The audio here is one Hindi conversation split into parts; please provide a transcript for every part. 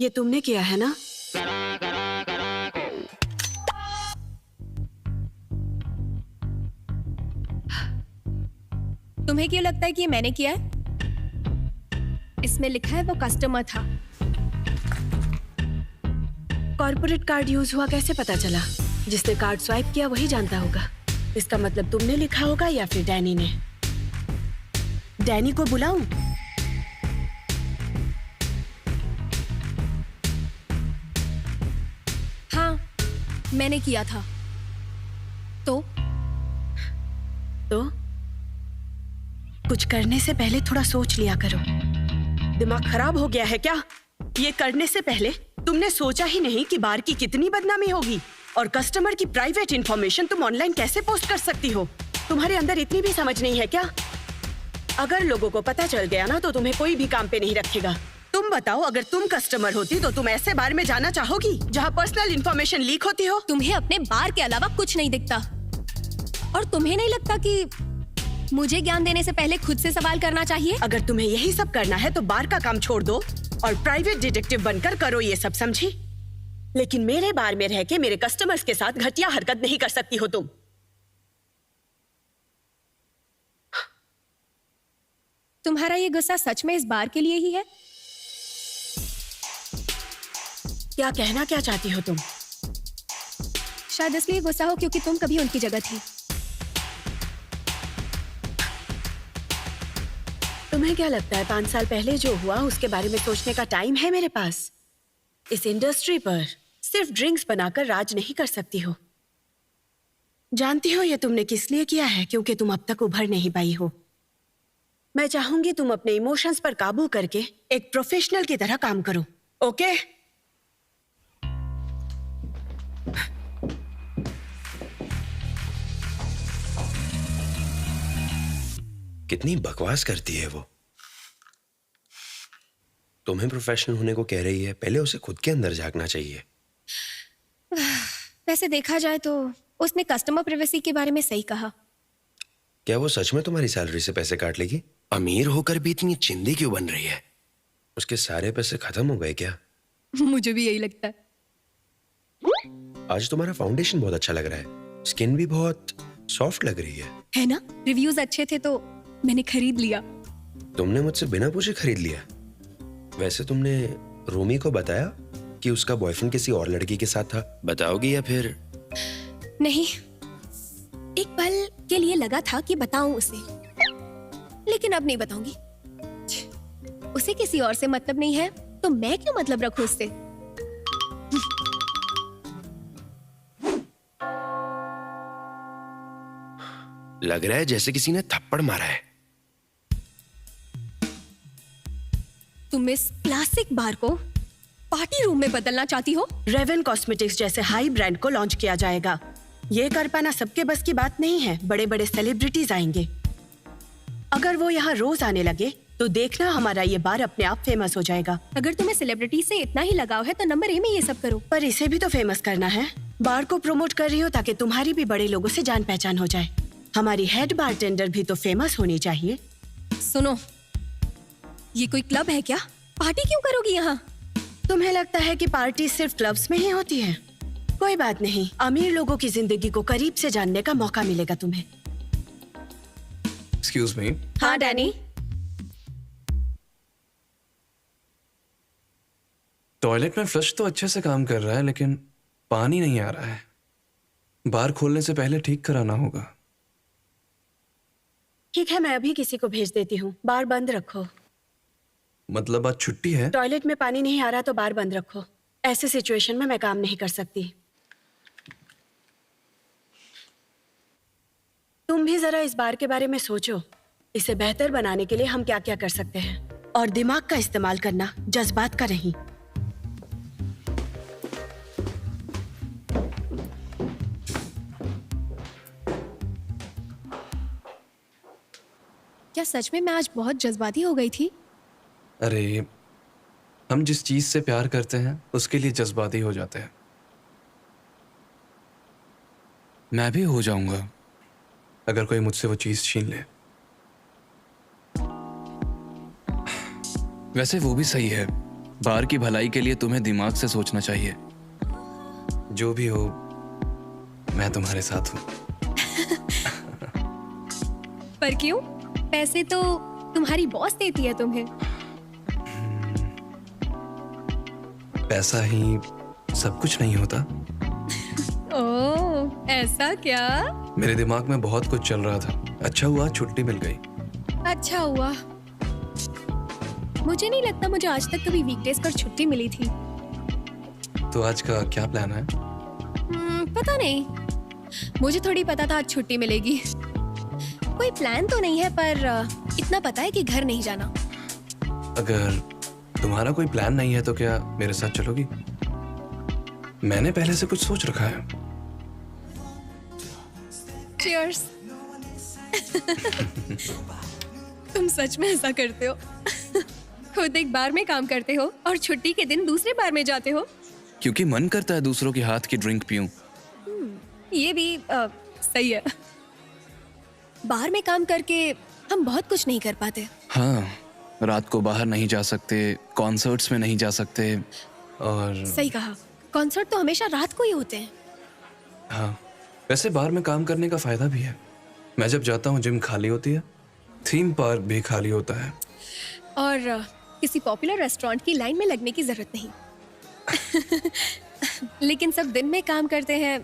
ये तुमने किया है ना? तुम्हें क्यों लगता है कि ये मैंने किया है? इसमें लिखा है वो कस्टमर था। कॉर्पोरेट कार्ड यूज हुआ कैसे पता चला? जिसने कार्ड स्वाइप किया वही जानता होगा। इसका मतलब तुमने लिखा होगा या फिर डैनी ने। डैनी को बुलाऊं? हाँ, मैंने किया था। तो कुछ करने से पहले थोड़ा सोच लिया करो। दिमाग खराब हो गया है क्या? ये करने से पहले तुमने सोचा ही नहीं कि बार की कितनी बदनामी होगी और कस्टमर की प्राइवेट इंफॉर्मेशन तुम ऑनलाइन कैसे पोस्ट कर सकती हो? तुम्हारे अंदर इतनी भी समझ नहीं है क्या? अगर लोगों को पता चल गया ना तो तुम्हें कोई भी काम पे नहीं रखेगा। तुम बताओ, अगर तुम कस्टमर होती तो तुम ऐसे बार में जाना चाहोगी जहाँ पर्सनल इंफॉर्मेशन लीक होती हो? तुम्हें अपने बार के अलावा कुछ नहीं दिखता, और तुम्हें नहीं लगता कि मुझे ज्ञान देने से पहले खुद से सवाल करना चाहिए? अगर तुम्हें यही सब करना है तो बार का काम छोड़ दो और प्राइवेट डिटेक्टिव बनकर करो ये सब, समझी? लेकिन मेरे बार में रह के मेरे कस्टमर्स के साथ घटिया हरकत नहीं कर सकती हो तुम। तुम्हारा ये गुस्सा सच में इस बार के लिए ही है? क्या कहना क्या चाहती हो तुम? शायद इसलिए गुस्सा हो क्योंकि तुम कभी उनकी जगह थी। तुम्हें क्या लगता है 5 साल पहले जो हुआ उसके बारे में सोचने का टाइम है मेरे पास? इस इंडस्ट्री पर सिर्फ ड्रिंक्स बनाकर राज नहीं कर सकती हो। जानती हो ये तुमने किस लिए किया है? क्योंकि तुम अब तक उभर नहीं पाई हो। मैं चाहूंगी तुम अपने इमोशंस पर काबू करके एक प्रोफेशनल की तरह काम करो, ओके? कितनी बकवास करती है वो। तुम्हें प्रोफेशनल होने को कह रही है, पहले उसे खुद के अंदर झांकना चाहिए। वैसे देखा जाए तो उसने कस्टमर प्राइवेसी के बारे में सही कहा। क्या वो सच में तुम्हारी सैलरी से पैसे काट लेगी? अमीर होकर भी इतनी चिंदी क्यों बन रही है? उसके सारे पैसे खत्म हो गए क्या? मुझे भी यही लगता है। आज तुम्हारा फाउंडेशन बहुत अच्छा लग रहा है, स्किन भी बहुत सॉफ्ट लग रही है ना? रिव्यूज अच्छे थे तो मैंने खरीद लिया। तुमने मुझसे बिना पूछे खरीद लिया? वैसे तुमने रोमी को बताया कि उसका बॉयफ्रेंड किसी और लड़की के साथ था? बताओगी या फिर? नहीं, एक पल के लिए लगा था कि बताऊं उसे, लेकिन अब नहीं बताऊंगी। उसे किसी और से मतलब नहीं है तो मैं क्यों मतलब रखूं उससे? लग रहा है जैसे किसी ने थप्पड़ मारा है। तुम इस क्लासिक बार को पार्टी रूम में बदलना चाहती हो? रेवन कॉस्मेटिक्स जैसे हाई ब्रांड को लॉन्च किया जाएगा। ये कर पाना सबके बस की बात नहीं है। बड़े बड़े सेलिब्रिटीज आएंगे। अगर वो यहाँ रोज आने लगे तो देखना हमारा ये बार अपने आप फेमस हो जाएगा। अगर तुम्हें सेलिब्रिटी से इतना ही लगाव है तो नंबर ए में ये सब करो। पर इसे भी तो फेमस करना है। बार को प्रमोट कर रही हो ताकि तुम्हारी भी बड़े लोगों से जान पहचान हो जाए। हमारी हेड बारटेंडर भी तो फेमस होनी चाहिए। सुनो, ये कोई क्लब है क्या? पार्टी क्यों करोगी यहाँ? तुम्हें लगता है कि पार्टी सिर्फ क्लब्स में ही होती है? कोई बात नहीं, अमीर लोगों की जिंदगी को करीब से जानने का मौका मिलेगा तुम्हें। Excuse me. हाँ डैनी। टॉयलेट में फ्लश तो अच्छे से काम कर रहा है लेकिन पानी नहीं आ रहा है। बार खोलने से पहले ठीक कराना होगा। ठीक है, मैं अभी किसी को भेज देती हूँ। बार बंद रखो। मतलब आज छुट्टी है? टॉयलेट में पानी नहीं आ रहा तो बार बंद रखो। ऐसे सिचुएशन में मैं काम नहीं कर सकती। तुम भी जरा इस बार के बारे में सोचो। इसे बेहतर बनाने के लिए हम क्या क्या कर सकते हैं, और दिमाग का इस्तेमाल करना, जज्बात का नहीं। क्या सच में मैं आज बहुत जज्बाती हो गई थी? अरे, हम जिस चीज से प्यार करते हैं उसके लिए जज्बाती हो जाते हैं। मैं भी हो जाऊंगा अगर कोई मुझसे वो चीज छीन ले। वैसे वो भी सही है, बाहर की भलाई के लिए तुम्हें दिमाग से सोचना चाहिए। जो भी हो, मैं तुम्हारे साथ हूँ। पर क्यों? पैसे तो तुम्हारी बॉस देती है तुम्हें। पैसा ही सब कुछ नहीं होता। ओह, ऐसा क्या? मेरे दिमाग में बहुत कुछ चल रहा था। अच्छा हुआ छुट्टी मिल गई। अच्छा हुआ। मुझे नहीं लगता मुझे आज तक कभी वीकडेज पर छुट्टी मिली थी। तो आज का क्या प्लान है? पता नहीं। मुझे थोड़ी पता था आज छुट्टी मिलेगी। कोई प्लान तो नहीं है, पर इतना पता है कि घर नहीं जाना। अगर तुम्हारा कोई प्लान नहीं है तो क्या मेरे साथ चलोगी? मैंने पहले से कुछ सोच रखा है। Cheers। तुम सच में ऐसा करते हो? खुद एक बार में काम करते हो और छुट्टी के दिन दूसरे बार में जाते हो? क्योंकि मन करता है दूसरों के हाथ की ड्रिंक पीऊं। ये भी सही है। बाहर में काम करके हम बहुत कुछ नहीं कर पाते। हाँ, रात को बाहर नहीं जा सकते, कॉन्सर्ट्स में नहीं जा सकते, और सही कहा, कॉन्सर्ट तो हमेशा रात को ही होते हैं। हाँ, वैसे बाहर में काम करने का फायदा भी है। मैं जब जाता हूँ जिम खाली होती है, थीम पार्क भी खाली होता है, और किसी पॉपुलर रेस्टोरेंट की लाइन में लगने की जरूरत नहीं। लेकिन सब दिन में काम करते हैं,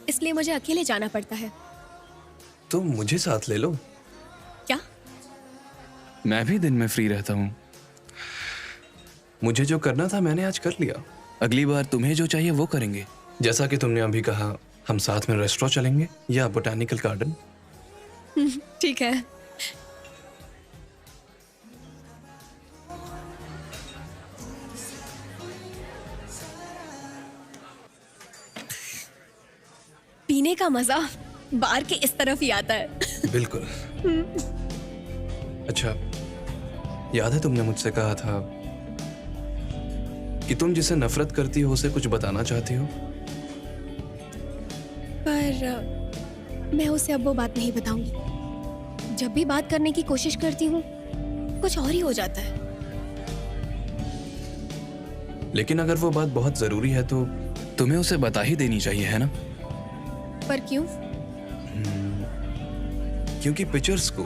इसलिए मुझे अकेले जाना पड़ता है। तो मुझे साथ ले लो। क्या? मैं भी दिन में फ्री रहता हूँ। मुझे जो करना था मैंने आज कर लिया। अगली बार तुम्हें जो चाहिए वो करेंगे। जैसा कि तुमने अभी कहा, हम साथ में रेस्टोरेंट चलेंगे या बोटानिकल गार्डन। ठीक है। पीने का मजा बार के इस तरफ ही आता है। बिल्कुल। अच्छा, याद है तुमने मुझसे कहा था कि तुम जिसे नफरत करती हो उसे कुछ बताना चाहती हो? पर मैं उसे अब वो बात नहीं बताऊंगी। जब भी बात करने की कोशिश करती हूँ, कुछ और ही हो जाता है। लेकिन अगर वो बात बहुत जरूरी है तो तुम्हें उसे बता ही देनी चाहिए, है ना? पर क्यों? क्योंकि पिचर्स को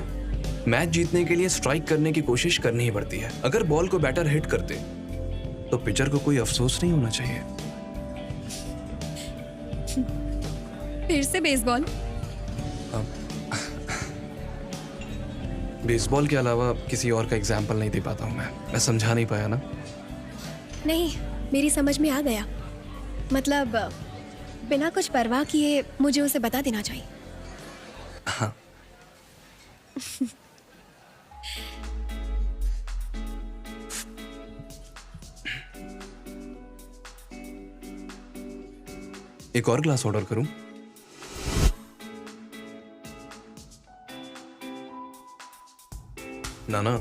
मैच जीतने के लिए स्ट्राइक करने की कोशिश करनी ही पड़ती है। अगर बॉल को बैटर हिट करते तो पिचर को कोई अफसोस नहीं होना चाहिए। फिर से बेसबॉल? बेसबॉल के अलावा किसी और का एग्जाम्पल नहीं दे पाता हूँ मैं समझा नहीं पाया ना? नहीं, मेरी समझ में आ गया। मतलब बिना कुछ परवाह किए मुझे उसे बता देना चाहिए। हाँ। एक और ग्लास ऑर्डर करूं? नाना,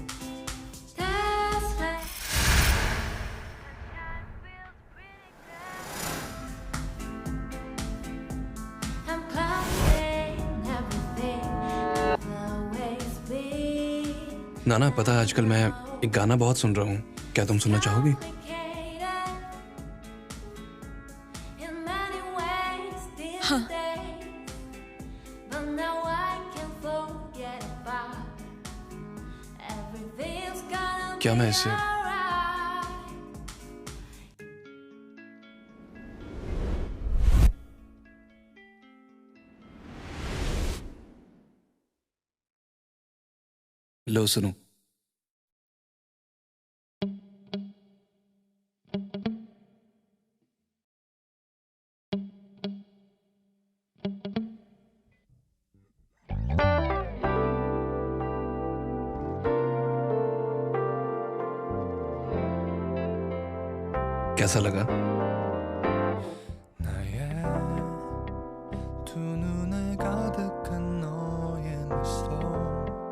नाना, पता है आजकल मैं एक गाना बहुत सुन रहा हूँ। क्या तुम सुनना चाहोगी? हाँ। क्या मैं इसे लो सुनो। कैसा लगा?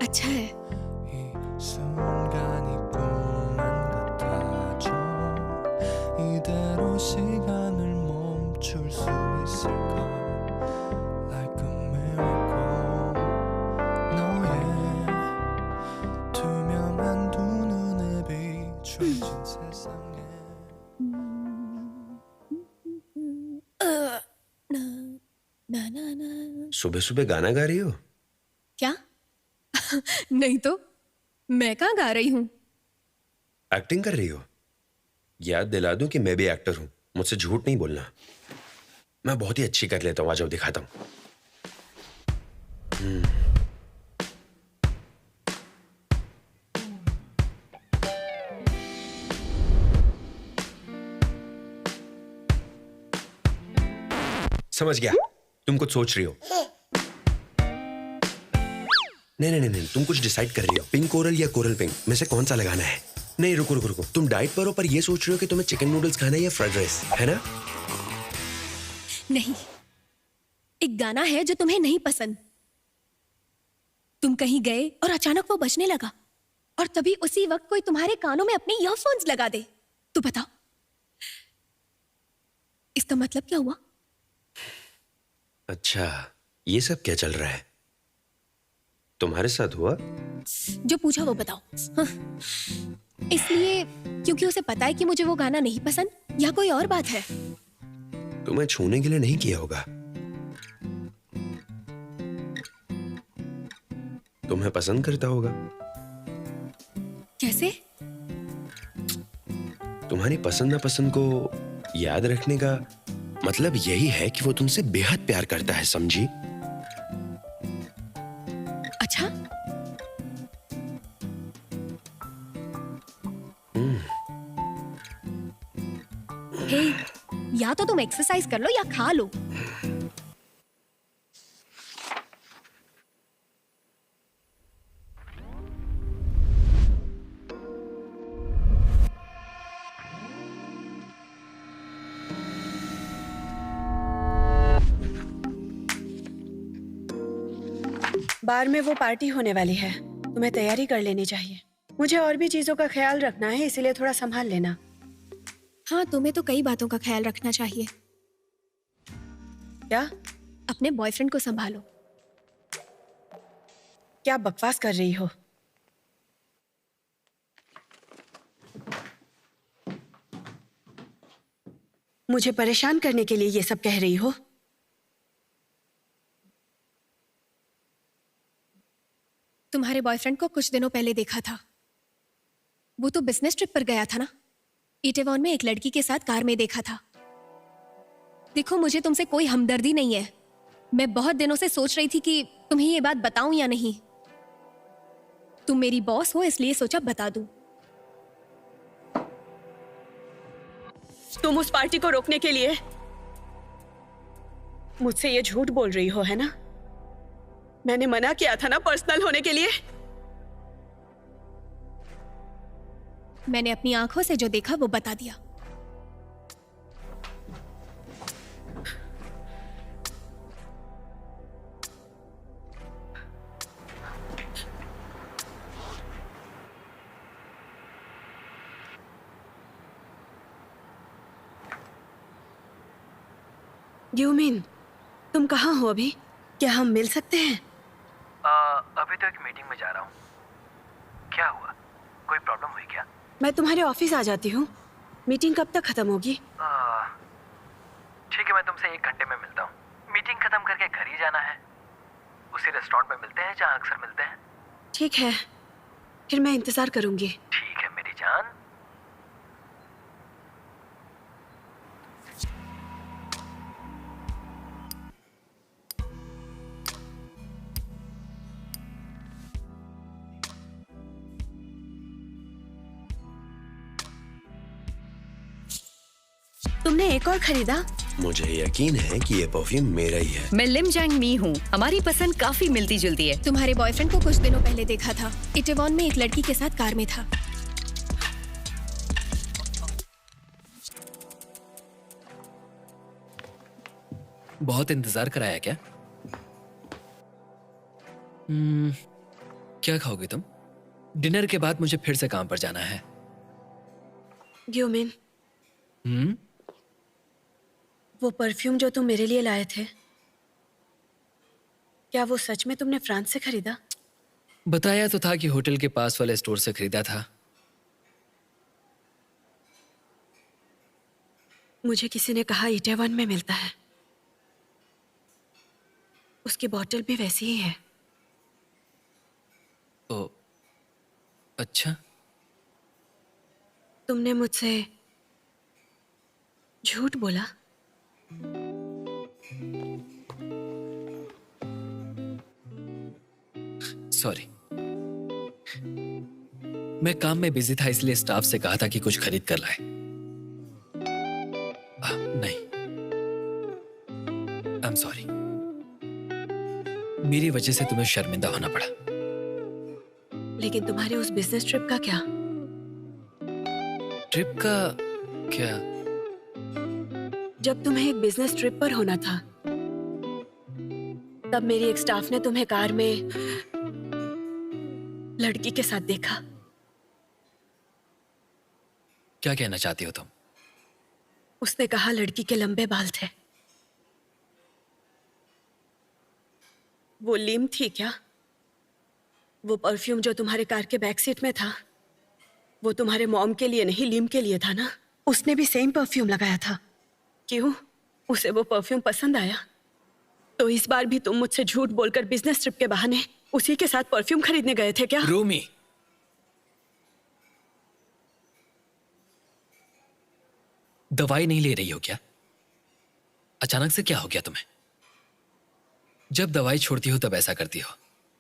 अच्छा है। 순간이 꿈만 같아져 이대로 시간을 멈출 수 있을까 Like a miracle 너의 투명한 두 눈에 비춰진 세상 सुबह सुबह गाना गा रही हो? क्या? नहीं तो मैं कहाँ गा रही हूँ? एक्टिंग कर रही हो? याद दिला दूं कि मैं भी एक्टर हूं, मुझसे झूठ नहीं बोलना। मैं बहुत ही अच्छी कर लेता हूं, आ जाओ दिखाता हूं। समझ गया, तुम कुछ सोच रही हो। नहीं नहीं नहीं, तुम कुछ डिसाइड कर रही हो, पिंक कोरल या कोरल पिंक में से कौन सा लगाना है। नहीं रुको रुको रुको, तुम डाइट पर हो पर ये सोच रहे हो कि तुम्हें चिकन नूडल्स खाना है या फ्राइड राइस, है ना? नहीं, एक गाना है जो तुम्हें नहीं पसंद। तुम कहीं गए और अचानक वो बजने लगा और तभी उसी वक्त कोई तुम्हारे कानों में अपने ईयरफोन्स लगा दे, तो बताओ इसका मतलब क्या हुआ? अच्छा, ये सब क्या चल रहा है? तुम्हारे साथ हुआ? जो पूछा वो बताओ। हाँ। इसलिए क्योंकि उसे पता है कि मुझे वो गाना नहीं पसंद या कोई और बात है? तुम्हें छूने के लिए नहीं किया होगा। तुम्हें पसंद करता होगा। कैसे? तुम्हारी पसंद नापसंद को याद रखने का मतलब यही है कि वो तुमसे बेहद प्यार करता है, समझी? अच्छा, हे, या तो तुम एक्सरसाइज कर लो या खा लो। बार में वो पार्टी होने वाली है, तुम्हें तैयारी कर लेनी चाहिए। मुझे और भी चीजों का ख्याल रखना है, इसीलिए थोड़ा संभाल लेना। हाँ, तुम्हें तो कई बातों का ख्याल रखना चाहिए। क्या? अपने बॉयफ्रेंड को संभालो। क्या बकवास कर रही हो? मुझे परेशान करने के लिए ये सब कह रही हो? तुम्हारे बॉयफ्रेंड को कुछ दिनों पहले देखा था। वो तो बिजनेस ट्रिप पर गया था ना। इटेवॉन में एक लड़की के साथ कार में देखा था। देखो, मुझे तुमसे कोई हमदर्दी नहीं है। मैं बहुत दिनों से सोच रही थी कि तुम्हें ये बात बताऊं या नहीं। तुम मेरी बॉस हो, इसलिए सोचा बता दूं। तुम उस पार्टी को रोकने के लिए मुझसे ये झूठ बोल रही हो, है ना? मैंने मना किया था ना पर्सनल होने के लिए। मैंने अपनी आंखों से जो देखा वो बता दिया। यूमिन, तुम कहाँ हो अभी? क्या हम मिल सकते हैं? अभी तो एक मीटिंग में जा रहा हूँ। क्या हुआ? कोई प्रॉब्लम हुई क्या? मैं तुम्हारे ऑफिस आ जाती हूँ। मीटिंग कब तक खत्म होगी? ठीक है, मैं तुमसे 1 घंटे में मिलता हूँ। मीटिंग खत्म करके घर ही जाना है। उसी रेस्टोरेंट में मिलते हैं जहाँ अक्सर मिलते हैं। ठीक है, फिर मैं इंतजार करूंगी। ठीक है मेरी जान। तुमने एक और खरीदा? मुझे यकीन है कि ये परफ्यूम मेरा ही है। मैं लिम जैंग मी हूँ। हमारी पसंद काफी मिलती जुलती है। तुम्हारे बॉयफ्रेंड को कुछ दिनों पहले देखा था। इटेवॉन में एक लड़की के साथ कार में था। बहुत इंतजार कराया क्या? क्या खाओगे तुम? डिनर के बाद मुझे फिर से काम पर जाना है। यूमिन, हम्म वो परफ्यूम जो तुम मेरे लिए लाए थे, क्या वो सच में तुमने फ्रांस से खरीदा? बताया तो था कि होटल के पास वाले स्टोर से खरीदा था। मुझे किसी ने कहा इटावान में मिलता है। उसकी बॉटल भी वैसी ही है। ओ, अच्छा। तुमने मुझसे झूठ बोला। सॉरी, मैं काम में बिजी था इसलिए स्टाफ से कहा था कि कुछ खरीद कर लाए। नहीं, आई एम सॉरी। मेरी वजह से तुम्हें शर्मिंदा होना पड़ा। लेकिन तुम्हारे उस बिजनेस ट्रिप का क्या? ट्रिप का क्या? जब तुम्हें एक बिजनेस ट्रिप पर होना था, तब मेरी एक स्टाफ ने तुम्हें कार में लड़की के साथ देखा। क्या कहना चाहती हो तुम? उसने कहा लड़की के लंबे बाल थे। वो लीम थी क्या? वो परफ्यूम जो तुम्हारे कार के बैक सीट में था, वो तुम्हारे मॉम के लिए नहीं, लीम के लिए था ना? उसने भी सेम परफ्यूम लगाया था। क्यों? उसे वो परफ्यूम पसंद आया? तो इस बार भी तुम मुझसे झूठ बोलकर बिजनेस ट्रिप के बहाने उसी के साथ परफ्यूम खरीदने गए थे क्या? रूमी, दवाई नहीं ले रही हो क्या? अचानक से क्या हो गया तुम्हें? जब दवाई छोड़ती हो तब ऐसा करती हो,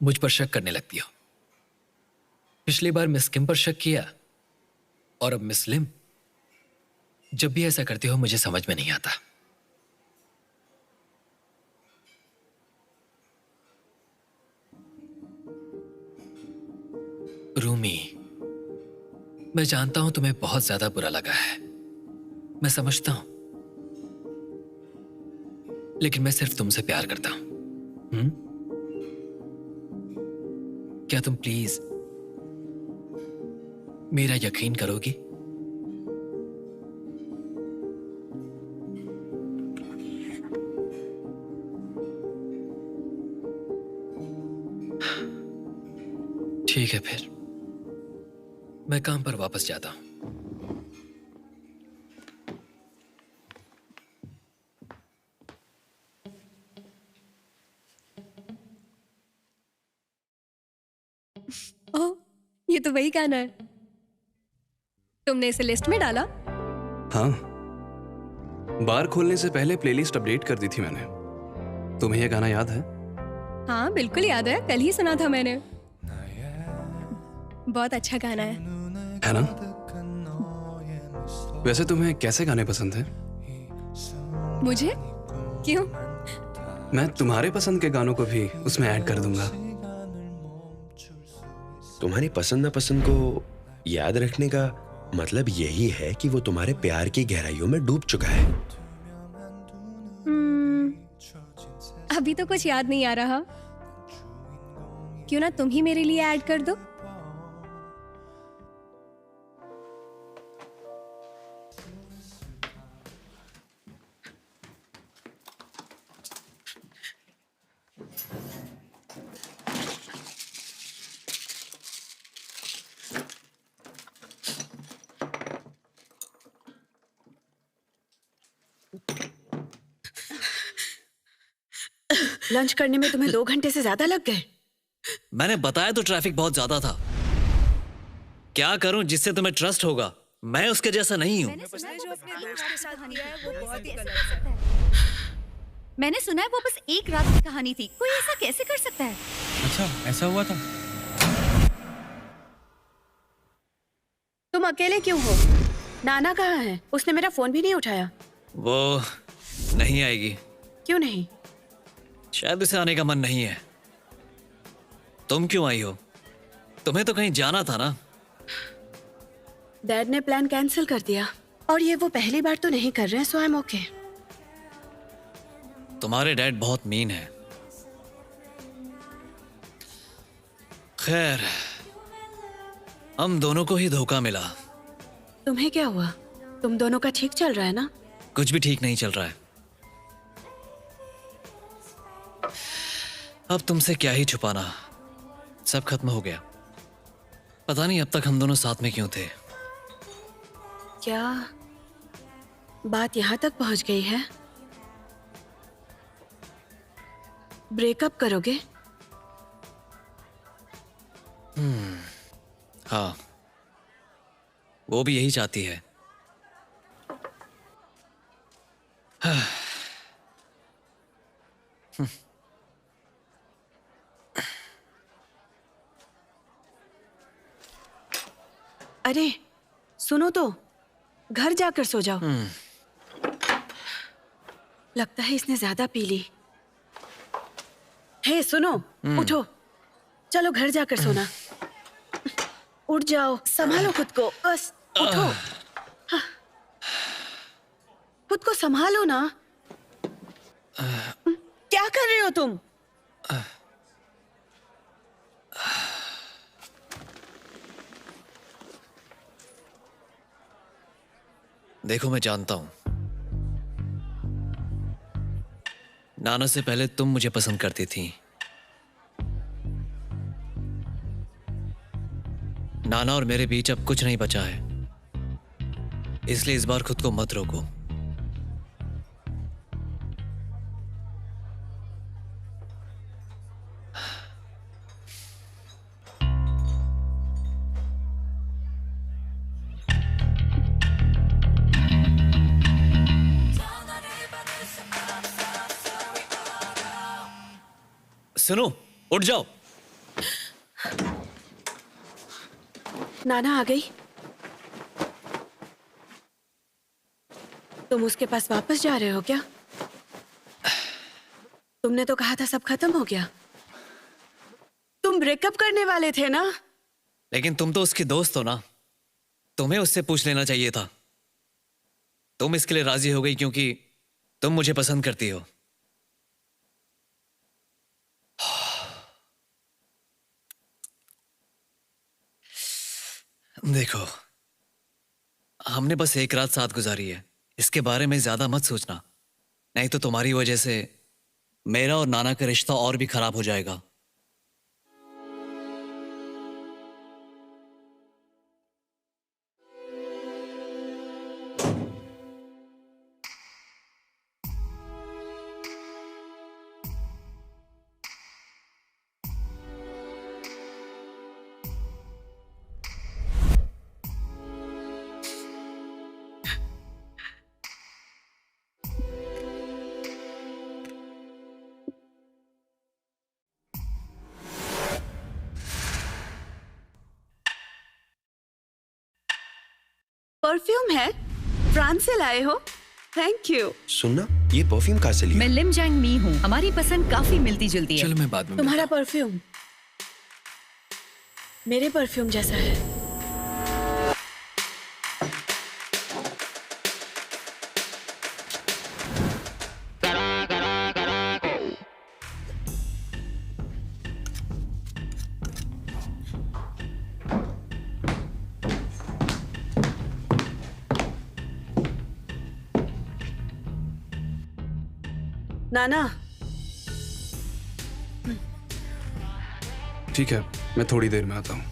मुझ पर शक करने लगती हो। पिछली बार मिस किम पर शक किया और अब मिस लिम। जब भी ऐसा करती हो मुझे समझ में नहीं आता। रूमी, मैं जानता हूं तुम्हें बहुत ज्यादा बुरा लगा है, मैं समझता हूं, लेकिन मैं सिर्फ तुमसे प्यार करता हूं। क्या तुम प्लीज मेरा यकीन करोगी? ठीक है, फिर मैं काम पर वापस जाता हूं। ओह, ये तो वही गाना है। तुमने इसे लिस्ट में डाला? हाँ, बार खोलने से पहले प्लेलिस्ट अपडेट कर दी थी मैंने। तुम्हें यह गाना याद है? हाँ बिल्कुल याद है, कल ही सुना था मैंने। बहुत अच्छा गाना है ना? वैसे तुम्हें कैसे गाने पसंद हैं? मुझे? क्यों? मैं तुम्हारे पसंद के गानों को भी उसमें ऐड कर दूंगा। तुम्हारी पसंद नापसंद को याद रखने का मतलब यही है कि वो तुम्हारे प्यार की गहराइयों में डूब चुका है। अभी तो कुछ याद नहीं आ रहा। क्यों ना तुम ही मेरे लिए ऐड कर दो? लंच करने में तुम्हें 2 घंटे से ज्यादा लग गए। मैंने बताया तो ट्रैफिक बहुत ज्यादा था। क्या करूं जिससे तुम्हें ट्रस्ट होगा? मैं उसके जैसा नहीं हूं। मैंने सुना है वो बस एक रात की कहानी थी। कोई ऐसा कैसे कर सकता है? अच्छा, ऐसा हुआ था? तुम अकेले क्यों हो? नाना कहाँ है? उसने मेरा फोन भी नहीं उठाया। वो नहीं आएगी। क्यों नहीं? शायद उसे आने का मन नहीं है। तुम क्यों आई हो? तुम्हें तो कहीं जाना था ना? डैड ने प्लान कैंसिल कर दिया और ये वो पहली बार तो नहीं कर रहे हैं, सो आई एम ओके। तुम्हारे डैड बहुत मीन है। खैर, हम दोनों को ही धोखा मिला। तुम्हें क्या हुआ? तुम दोनों का ठीक चल रहा है ना? कुछ भी ठीक नहीं चल रहा है। अब तुमसे क्या ही छुपाना, सब खत्म हो गया। पता नहीं अब तक हम दोनों साथ में क्यों थे। क्या बात यहाँ तक पहुँच गई है? ब्रेकअप करोगे? हाँ, वो भी यही चाहती है। अरे सुनो तो, घर जाकर सो जाओ। लगता है इसने ज्यादा पी ली। हे सुनो, उठो, चलो घर जाकर सोना। उठ जाओ, संभालो खुद को, बस उठो। हाँ। खुद को संभालो ना। क्या कर रहे हो तुम? देखो, मैं जानता हूं नाना से पहले तुम मुझे पसंद करती थी। नाना और मेरे बीच अब कुछ नहीं बचा है, इसलिए इस बार खुद को मत रोको। सुनो, उठ जाओ। नाना आ गई? तुम उसके पास वापस जा रहे हो क्या? तुमने तो कहा था सब खत्म हो गया। तुम ब्रेकअप करने वाले थे ना? लेकिन तुम तो उसकी दोस्त हो ना, तुम्हें उससे पूछ लेना चाहिए था। तुम इसके लिए राजी हो गई क्योंकि तुम मुझे पसंद करती हो। देखो, हमने बस एक रात साथ गुजारी है, इसके बारे में ज्यादा मत सोचना, नहीं तो तुम्हारी वजह से मेरा और नाना का रिश्ता और भी खराब हो जाएगा। परफ्यूम है, फ्रांस से लाए हो? Thank you. सुनना, ये परफ्यूम कहाँ से लिया? मैं लिम जैंग मी हूँ, हमारी पसंद काफी मिलती जुलती है। चलो, मैं बाद में तुम्हारा परफ्यूम मेरे परफ्यूम जैसा है। नाना, ठीक है, मैं थोड़ी देर में आता हूँ।